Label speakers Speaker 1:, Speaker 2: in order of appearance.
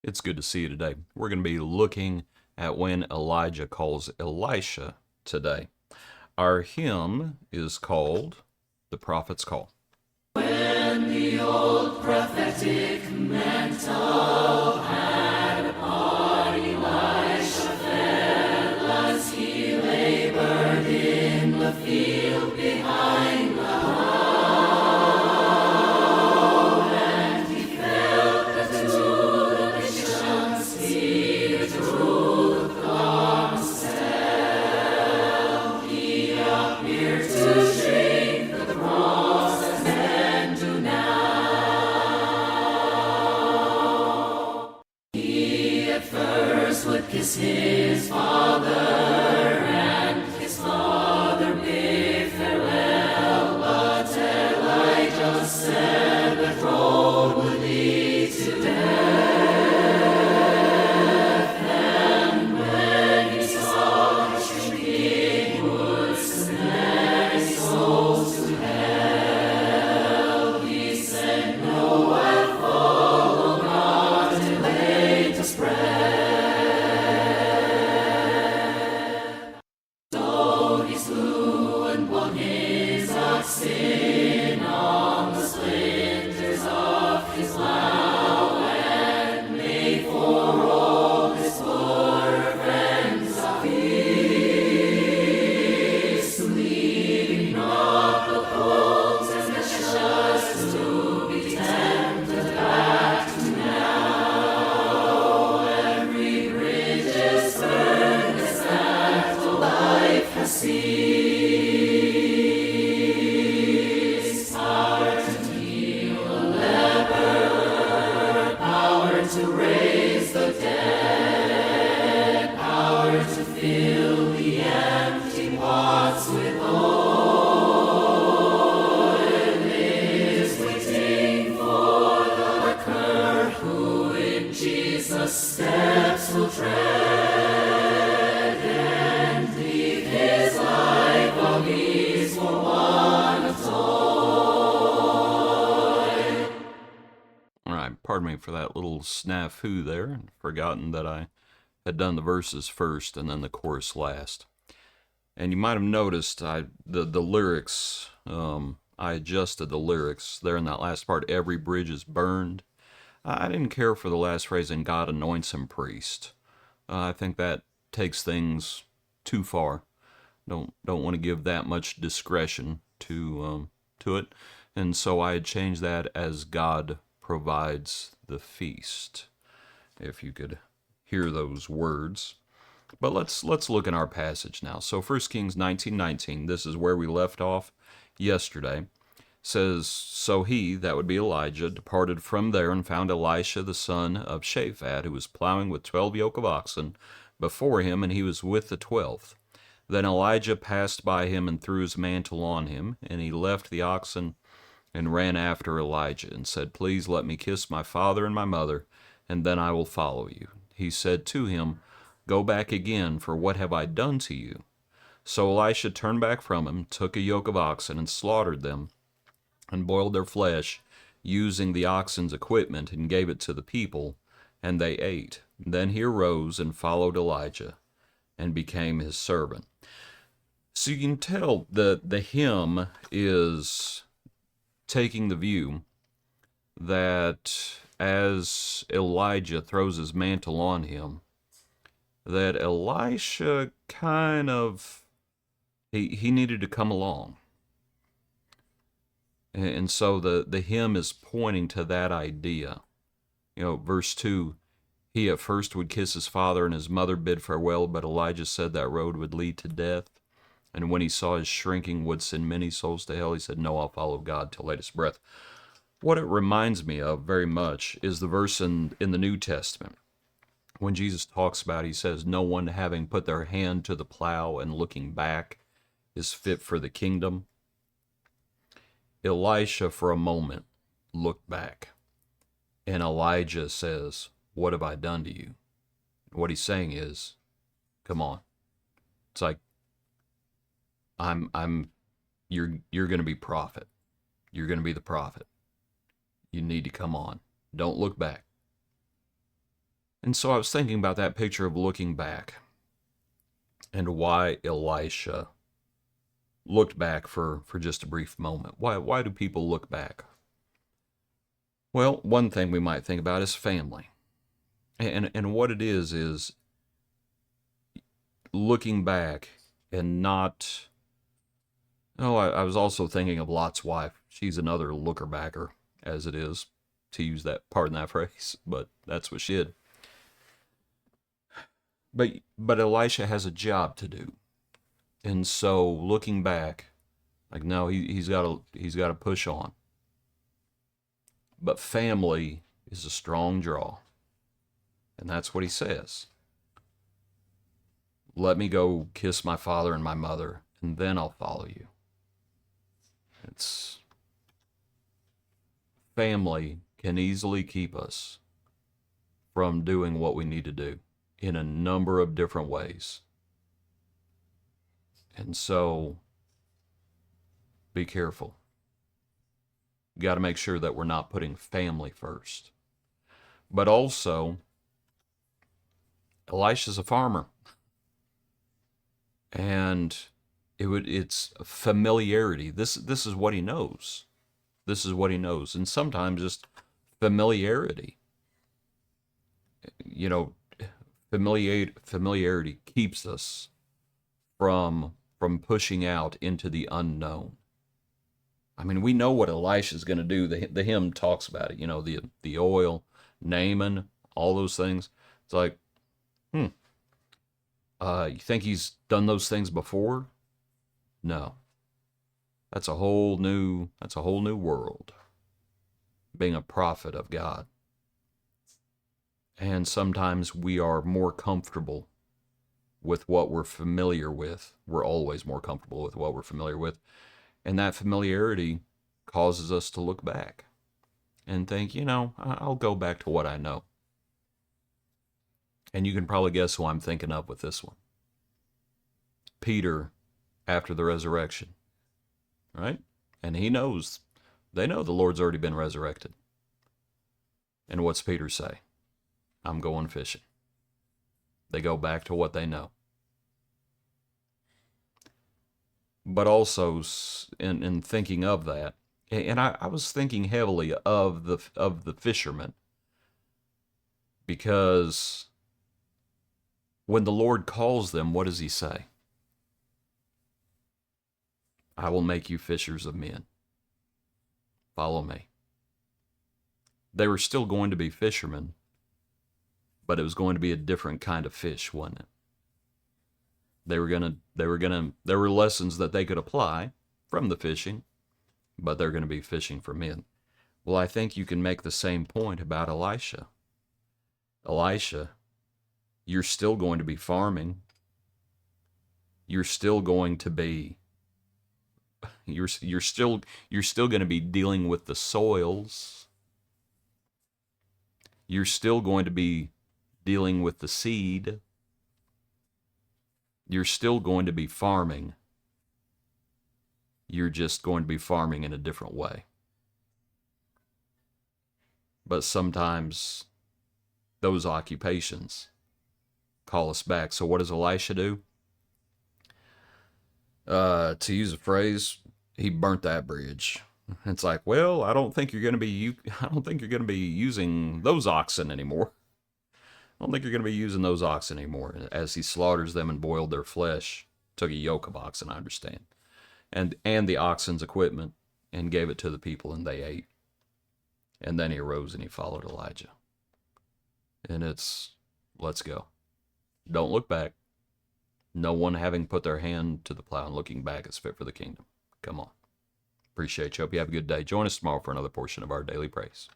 Speaker 1: It's good to see you today. We're going to be looking at when Elijah calls Elisha today. Our hymn is called The Prophet's Call.
Speaker 2: When the old prophetic mantle had upon Elisha fell as he labored in the field behind the plough, and he felt the nations see the truth of God's self. He appeared to shrink the cross as men do now. He at first would kiss his father, and his father bid farewell, but Elijah said that road would lead to death. And when he saw the shrinking woods and many souls to hell, he said, "No, I'll follow God till hate to spread." So he slew and flung his oxen on the splinters of his plough, and made for all his poor friends a feast, leaving not the colts and the shepherds to be tempted back to now. Every bridge is burned as that the life has ceased. Power to heal a leper, power to raise the dead, power to fill the empty pots with oil is waiting for the worker who in Jesus' steps will tread and leave his life of ease for one of toil.
Speaker 1: All right, pardon me for that little snafu there. I'd forgotten that I had done the verses first and then the chorus last. And you might have noticed the lyrics, I adjusted the lyrics there in that last part. Every bridge is burned. I didn't care for the last phrase, and God anoints him priest. I think that takes things too far. Don't want to give that much discretion to it, and so I had changed that as God provides the feast. If you could hear those words. But let's look in our passage now. So 1 Kings 19:19, this is where we left off yesterday. Says, so he, that would be Elijah, departed from there and found Elisha the son of Shaphat, who was plowing with 12 yoke of oxen before him, and he was with the 12th. Then Elijah passed by him and threw his mantle on him, and he left the oxen and ran after Elijah and said, "Please let me kiss my father and my mother, and then I will follow you." He said to him, "Go back again, for what have I done to you?" So Elisha turned back from him, took a yoke of oxen, and slaughtered them, and boiled their flesh, using the oxen's equipment, and gave it to the people, and they ate. Then he arose and followed Elijah, and became his servant. So you can tell the hymn is taking the view that as Elijah throws his mantle on him, that Elisha kind of, he needed to come along. And so the hymn is pointing to that idea. You know, verse 2, he at first would kiss his father and his mother bid farewell, but Elijah said that road would lead to death. And when he saw his shrinking would send many souls to hell, he said, "No, I'll follow God till latest breath." What it reminds me of very much is the verse in the New Testament. When Jesus talks about, he says, "No one having put their hand to the plow and looking back is fit for the kingdom." Elisha, for a moment, looked back. And Elijah says, "What have I done to you?" What he's saying is, come on. It's like, you're going to be prophet. You're going to be the prophet. You need to come on. Don't look back. And so I was thinking about that picture of looking back and why Elisha looked back for just a brief moment. Why do people look back? Well, one thing we might think about is family. And what it is looking back and not. Oh, I was also thinking of Lot's wife. She's another looker backer, as it is, to use that, pardon that phrase, but that's what she did. But Elisha has a job to do, and so looking back, like no, he's got to push on. But family is a strong draw, and that's what he says. Let me go kiss my father and my mother, and then I'll follow you. It's family can easily keep us from doing what we need to do in a number of different ways. And so be careful. You got to make sure that we're not putting family first. But also, Elisha's a farmer. And it's familiarity. This is what he knows. This is what he knows. And sometimes just familiarity. You know, familiarity keeps us from pushing out into the unknown. I mean, we know what Elisha's going to do. The hymn talks about it. You know, the oil, Naaman, all those things. It's like, you think he's done those things before? No. That's a whole new world. Being a prophet of God. And sometimes we are more comfortable with what we're familiar with. We're always more comfortable with what we're familiar with. And that familiarity causes us to look back and think, I'll go back to what I know. And you can probably guess who I'm thinking of with this one. Peter, after the resurrection, right? And they know the Lord's already been resurrected. And what's Peter say? I'm going fishing. They go back to what they know. But also, in thinking of that, and I was thinking heavily of the fishermen, because when the Lord calls them, what does he say? I will make you fishers of men. Follow me. They were still going to be fishermen, but it was going to be a different kind of fish, wasn't it? There were lessons that they could apply from the fishing, but they're going to be fishing for men. Well, I think you can make the same point about Elisha. Elisha, you're still going to be farming. You're still going to be you're still going to be dealing with the soils. You're still going to be dealing with the seed. You're still going to be farming. You're just going to be farming in a different way. But sometimes those occupations call us back. So what does Elisha do? To use a phrase, he burnt that bridge. It's like, well, I don't think you're going to be using those oxen anymore. I don't think you're going to be using those oxen anymore. As he slaughters them and boiled their flesh, took a yoke of oxen, I understand, and the oxen's equipment, and gave it to the people, and they ate. And then he arose and he followed Elijah. And let's go. Don't look back. No one having put their hand to the plow and looking back is fit for the kingdom. Come on. Appreciate you. Hope you have a good day. Join us tomorrow for another portion of our daily praise.